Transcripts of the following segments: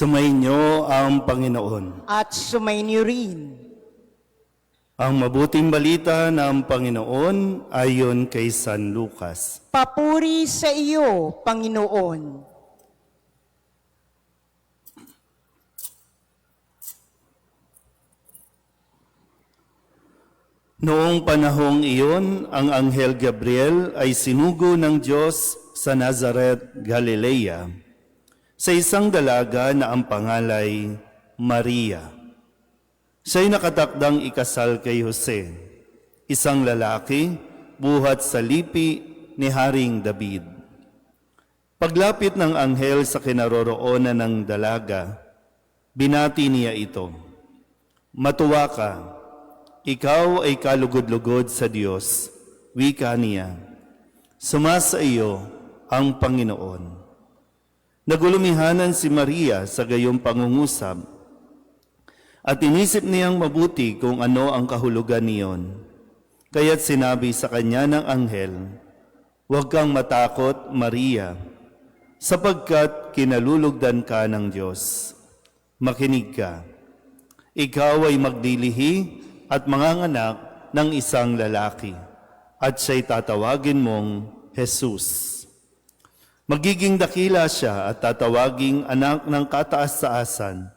Sumainyo ang Panginoon. At sumainyo rin. Ang mabuting balita ng Panginoon ayon kay San Lucas. Papuri sa iyo, Panginoon. Noong panahong iyon, ang Anghel Gabriel ay sinugo ng Diyos sa Nazaret, Galilea, sa isang dalaga na ang pangalay Maria. Siya'y nakatakdang ikasal kay Jose, isang lalaki buhat sa lipi ni Haring David. Paglapit ng anghel sa kinaroroonan ng dalaga, binati niya ito, "Matuwa ka, ikaw ay kalugod-lugod sa Diyos," wika niya. "Sumasa iyo ang Panginoon." Nagulumihanan si Maria sa gayong pangungusap at inisip niyang mabuti kung ano ang kahulugan niyon. Kaya't sinabi sa kanya ng anghel, "Huwag kang matakot, Maria, sapagkat kinalulugdan ka ng Diyos. Makinig ka, ikaw ay magdilihi at manganganak ng isang lalaki, at siya'y tatawagin mong Jesus. Magiging dakila siya at tatawaging anak ng kataas-taasan.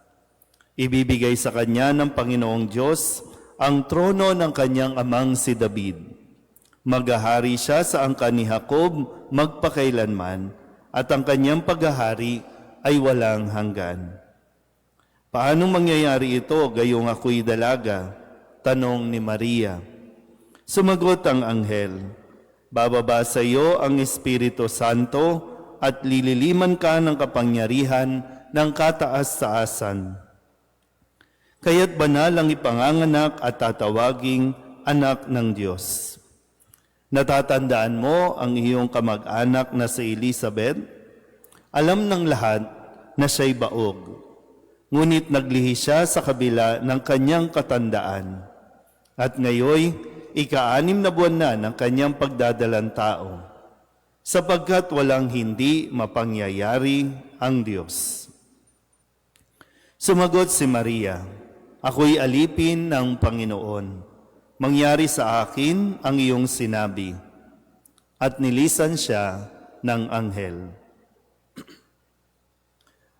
Ibibigay sa kanya ng Panginoong Diyos ang trono ng kanyang amang si David. Maghahari siya sa angkan ni Jacob magpakailanman, at ang kanyang paghahari ay walang hanggan." "Paano mangyayari ito, gayong ako'y dalaga?" tanong ni Maria. Sumagot ang anghel, "Bababa sa iyo ang Espiritu Santo at lililiman ka ng kapangyarihan ng kataas-taasan. Kaya't banal ang ipanganganak at tatawaging anak ng Diyos. Natatandaan mo ang iyong kamag-anak na si Elizabeth? Alam ng lahat na siya'y baog. Ngunit naglihi siya sa kabila ng kanyang katandaan. At ngayoy, ika-6 na buwan na ng kanyang pagdadalang tao, sapagkat walang hindi mapangyayari ang Diyos." Sumagot si Maria, "Ako'y alipin ng Panginoon. Mangyari sa akin ang iyong sinabi." At nilisan siya ng anghel.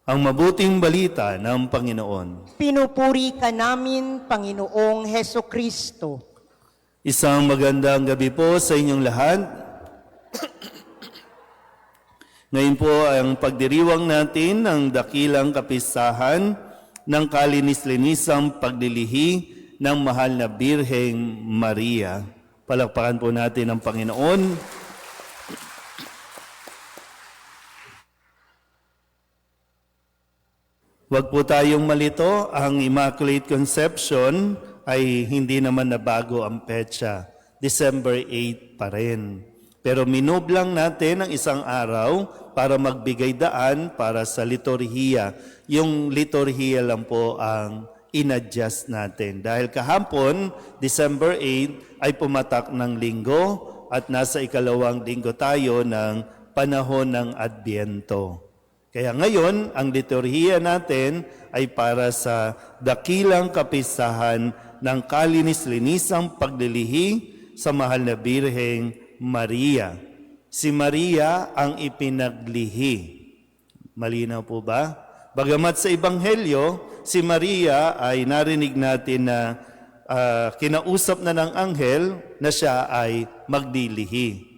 Ang mabuting balita ng Panginoon. Pinupuri ka namin, Panginoong Hesukristo. Isang magandang gabi po sa inyong lahat. Ngayon po ang pagdiriwang natin ng dakilang kapistahan ng kalinis-linisang paglilihi ng mahal na Birheng Maria. Palakpakan po natin ang Panginoon. Huwag po tayong malito, ang Immaculate Conception ay hindi naman nabago ang petsa. December 8 pa rin. Pero minove lang natin ang isang araw para magbigay daan para sa liturhiya. Yung liturhiya lang po ang in-adjust natin. Dahil kahapon, December 8, ay pumatak ng linggo at nasa ikalawang linggo tayo ng panahon ng Adbyento. Kaya ngayon, ang liturhiya natin ay para sa dakilang kapistahan ng kalinis-linisang paglilihi sa mahal na Birheng Maria. Si Maria ang ipinaglihi. Malinaw po ba? Bagamat sa Ebanghelyo, si Maria ay narinig natin na kinausap na ng anghel na siya ay magdilihi.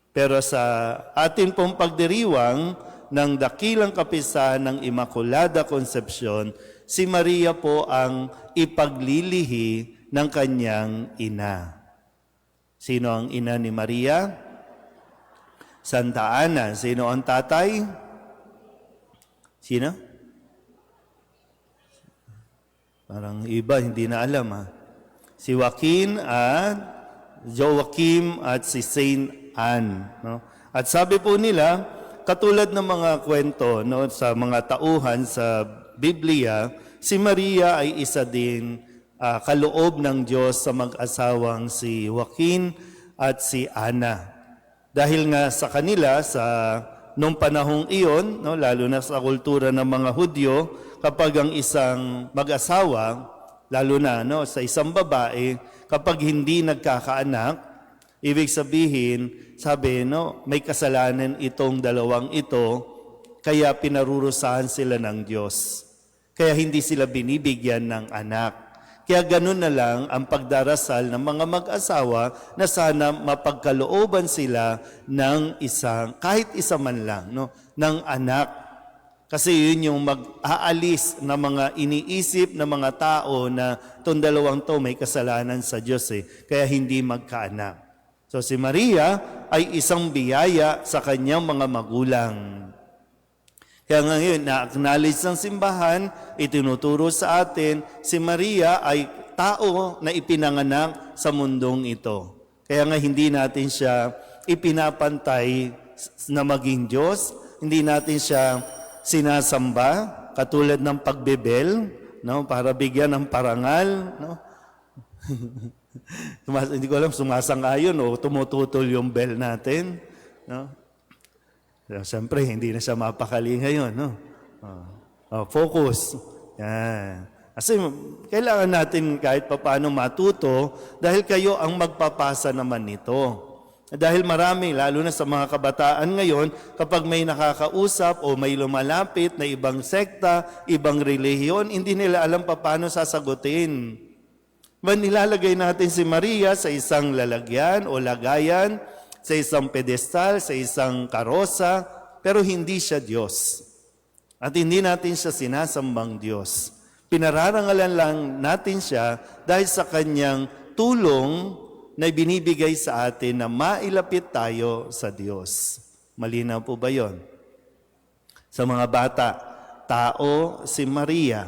Pero sa atin pong pagdiriwang ng dakilang kapistahan ng Immaculada Concepcion, si Maria po ang ipaglilihi ng kanyang ina. Sino ang ina ni Maria? Santa Ana. Sino ang tatay? Sino? Parang iba, hindi na alam ha. Si Joaquin at si Saint Anne. No? At sabi po nila, katulad ng mga kwento no, sa mga tauhan sa Biblia, si Maria ay isa din kaloob ng Diyos sa mag-asawang si Joaquin at si Ana. Dahil nga sa kanila, sa Noong panahong iyon, no, lalo na sa kultura ng mga Hudyo, kapag ang isang mag-asawa, lalo na no, sa isang babae, kapag hindi nagkakaanak, ibig sabihin, sabi, no, may kasalanan itong dalawang ito, kaya pinarurusahan sila ng Diyos. Kaya hindi sila binibigyan ng anak. Kaya ganun na lang ang pagdarasal ng mga mag-asawa na sana mapagkalooban sila ng isang, kahit isa man lang, no, ng anak. Kasi yun yung mag-aalis na mga iniisip ng mga tao na itong dalawang to may kasalanan sa Diyos kaya hindi magkaanak. So si Maria ay isang biyaya sa kanyang mga magulang. Kaya ngayon, na-acknowledge ng simbahan, itinuturo sa atin, si Maria ay tao na ipinanganak sa mundong ito. Kaya nga hindi natin siya ipinapantay na maging Diyos, hindi natin siya sinasamba, katulad ng pagbebel, no, para bigyan ng parangal. No? Hindi ko alam, sumasang-ayon o tumututol yung bell natin. No? Siyempre, hindi na siya mapakali ngayon. No? Focus. Yan. Kasi kailangan natin kahit papaano matuto dahil kayo ang magpapasa naman nito. Dahil marami, lalo na sa mga kabataan ngayon, kapag may nakakausap o may lumalapit na ibang sekta, ibang relihiyon, hindi nila alam paano sasagutin. Nilalagay natin si Maria sa isang lalagyan o lagayan, sa isang pedestal, sa isang karosa, pero hindi siya Diyos. At hindi natin siya sinasambang Diyos. Pinararangalan lang natin siya dahil sa kanyang tulong na binibigay sa atin na mailapit tayo sa Diyos. Malinaw po ba yon? Sa mga bata, tao si Maria.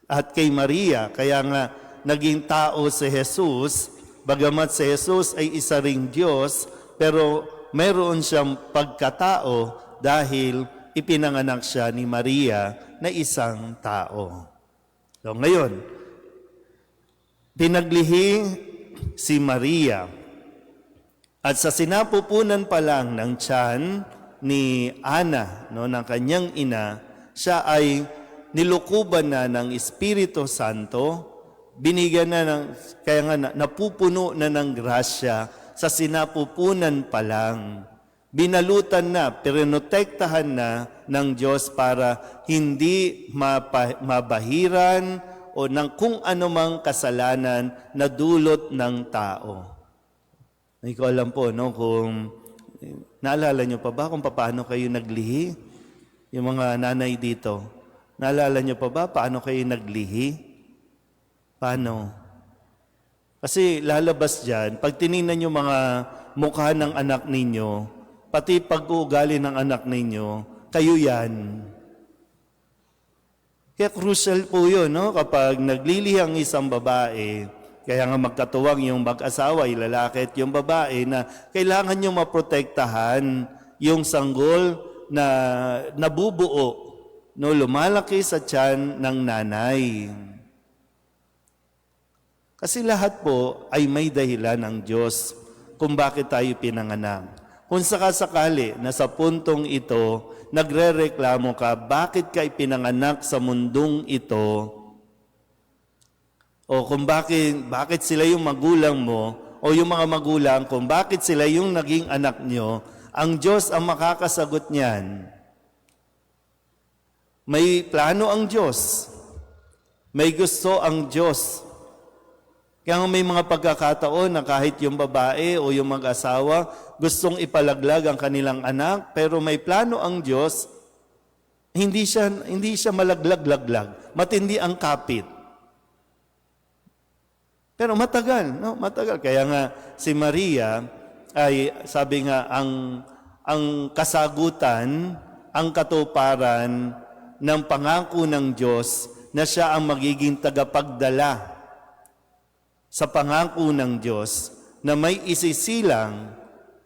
At kay Maria, kaya nga naging tao si Jesus, bagamat si Jesus ay isa ring Diyos, pero meron siyang pagkatao dahil ipinanganak siya ni Maria na isang tao. So ngayon, pinaglihi si Maria at sa sinapupunan pa lang ng tiyan ni Ana, no, ng kanyang ina, siya ay nilukuban na ng Espiritu Santo, binigyan na ng, kaya nga napupuno na ng grasya sa sinapupunan pa lang. Binalutan na, pinotektahan na ng Diyos para hindi mabahiran o ng kung anumang kasalanan na dulot ng tao. Hindi ko alam po, no, kung naalala nyo pa ba kung paano kayo naglihi? Yung mga nanay dito, naalala nyo pa ba paano kayo naglihi? Paano? Kasi lalabas dyan, pag tinignan nyo mga mukha ng anak ninyo, pati pag-uugali ng anak ninyo, kayo yan. Kaya crucial po yun, no? Kapag naglilihi ang isang babae, kaya nga magkatuwang yung mag-asawa, yung lalaki at yung babae, na kailangan nyo maprotektahan yung sanggol na nabubuo, no? Lumalaki sa tiyan ng nanay. Kasi lahat po ay may dahilan ng Diyos kung bakit tayo pinanganak. Kung sakasakali na sa puntong ito, nagrereklamo ka, bakit ka ipinanganak sa mundong ito? O kung bakit sila yung magulang mo, o yung mga magulang, kung bakit sila yung naging anak nyo, ang Diyos ang makakasagot niyan. May plano ang Diyos. May gusto ang Diyos. Kaya may mga pagkakataon na kahit yung babae o yung mag-asawa gustong ipalaglag ang kanilang anak, pero may plano ang Diyos, hindi siya malaglag-laglag. Matindi ang kapit. Pero matagal, no? Matagal. Kaya nga si Maria ay sabi nga ang kasagutan, ang katuparan ng pangako ng Diyos na siya ang magiging tagapagdala sa pangako ng Diyos na may isisilang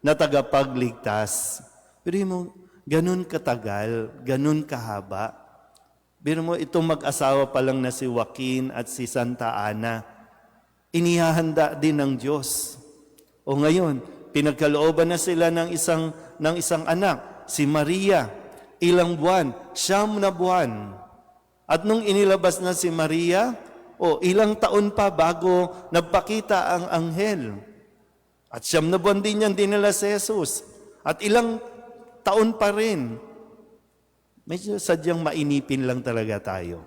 na tagapagligtas. Pero mo, ganun katagal, ganun kahaba. Pero mo, itong mag-asawa pa lang na si Joaquin at si Santa Ana, inihahanda din ng Diyos. O ngayon, pinagkalooban na sila ng isang anak. si Maria, ilang buwan? 9 na buwan. At nung inilabas na si Maria, ilang taon pa bago nagpakita ang anghel. At 9 na buwan din yan dinala si Jesus. At ilang taon pa rin. Medyo sadyang mainipin lang talaga tayo.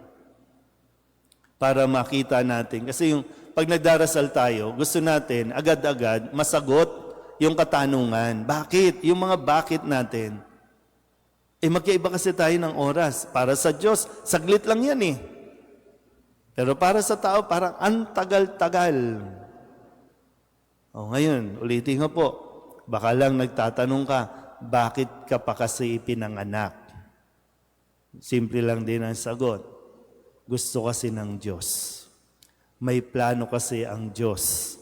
Para makita natin. Kasi yung pag nagdarasal tayo, gusto natin agad-agad masagot yung katanungan. Bakit? Yung mga bakit natin. Magkaiba kasi tayo ng oras. Para sa Diyos, saglit lang yan eh. Pero para sa tao, parang antagal-tagal. Ngayon, ulitin ko po. Baka lang nagtatanong ka, bakit ka pa kasi ipinanganak? Simple lang din ang sagot. Gusto kasi ng Diyos. May plano kasi ang Diyos.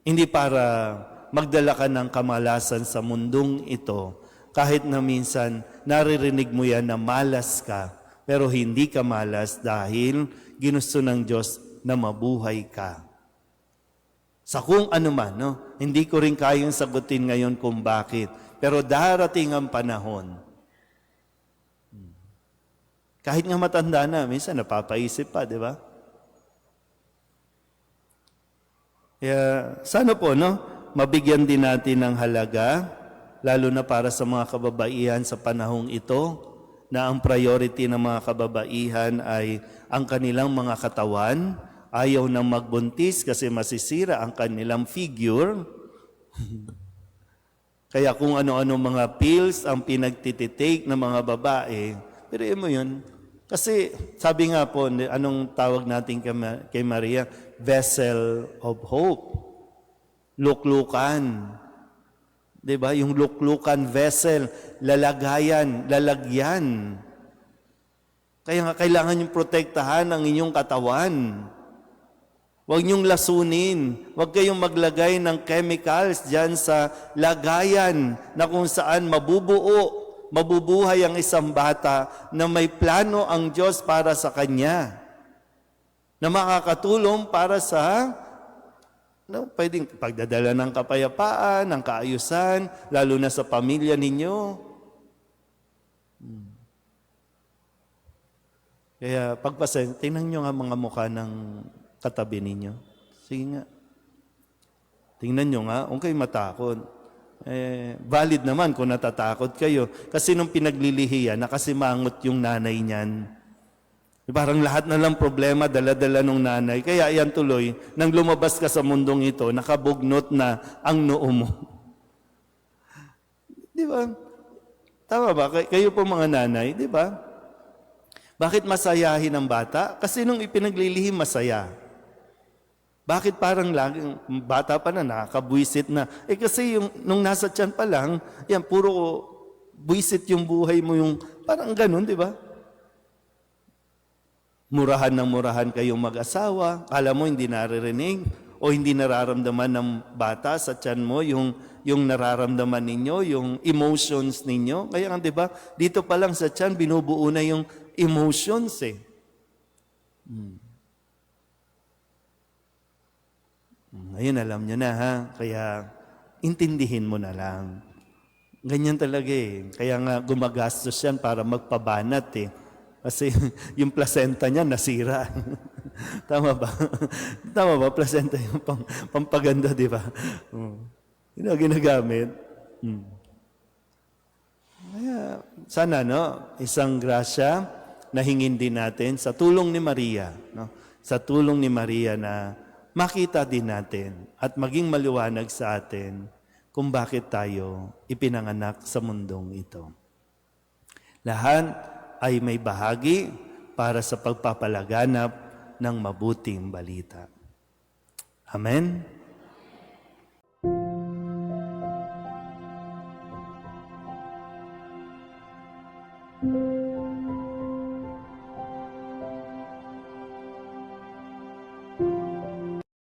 Hindi para magdala ka ng kamalasan sa mundong ito, kahit na minsan naririnig mo yan na malas ka, pero hindi ka malas dahil ginusto ng Diyos na mabuhay ka. Sa kung ano man, no? Hindi ko rin kayang sagutin ngayon kung bakit, pero darating ang panahon. Kahit nga matanda na, minsan napapaisip pa, di ba? Kaya sana po, no, mabigyan din natin ng halaga, lalo na para sa mga kababaihan sa panahong ito, na ang priority ng mga kababaihan ay ang kanilang mga katawan, ayaw nang magbuntis kasi masisira ang kanilang figure. Kaya kung ano-ano mga pills ang pinagtititake ng mga babae, pero mo yun. Kasi sabi nga po, anong tawag natin kay Maria? Vessel of hope. Luklukan. Diba? Yung luklukan vessel, lalagayan, lalagyan. Kaya nga kailangan yung protektahan ang inyong katawan. Huwag niyong lasunin. Huwag kayong maglagay ng chemicals dyan sa lagayan na kung saan mabubuhay ang isang bata na may plano ang Diyos para sa kanya. Na makakatulong para sa pwedeng pagdadala ng kapayapaan, ng kaayusan, lalo na sa pamilya ninyo. Kaya tingnan nyo nga mga mukha ng katabi ninyo. Sige nga. Tingnan nyo nga, kung kayo matakot. Valid naman kung natatakot kayo. Kasi nung pinaglilihiyan, nakasimangot yung nanay niyan. Parang lahat na lang problema, dala-dala nung nanay. Kaya yan tuloy, nang lumabas ka sa mundong ito, nakabugnot na ang noo mo. Di ba? Tama ba? Kayo po mga nanay, di ba? Bakit masayahin ang bata? Kasi nung ipinaglilihim, masaya. Bakit parang laging bata pa na nakakabwisit na? Kasi nung nasa tiyan pa lang, yan, puro buwisit yung buhay mo, yung parang ganun, di ba? Murahan ng murahan kayong mag-asawa, kala mo hindi naririnig o hindi nararamdaman ng bata sa tiyan mo yung nararamdaman ninyo, yung emotions ninyo. Kaya nga, di ba, dito pa lang sa tiyan, binubuo na yung emotions eh. Ngayon, alam nyo na ha, kaya intindihin mo na lang. Ganyan talaga eh. Kaya nga gumagastos yan para magpabanat eh. Kasi yung placenta niya nasira. Tama ba? Tama ba? Placenta yung pampaganda, di ba? Yun ang ginagamit. Kaya, sana, no? Isang grasya na hingin din natin sa tulong ni Maria. No? Sa tulong ni Maria na makita din natin at maging maliwanag sa atin kung bakit tayo ipinanganak sa mundong ito. Lahat ay may bahagi para sa pagpapalaganap ng mabuting balita. Amen?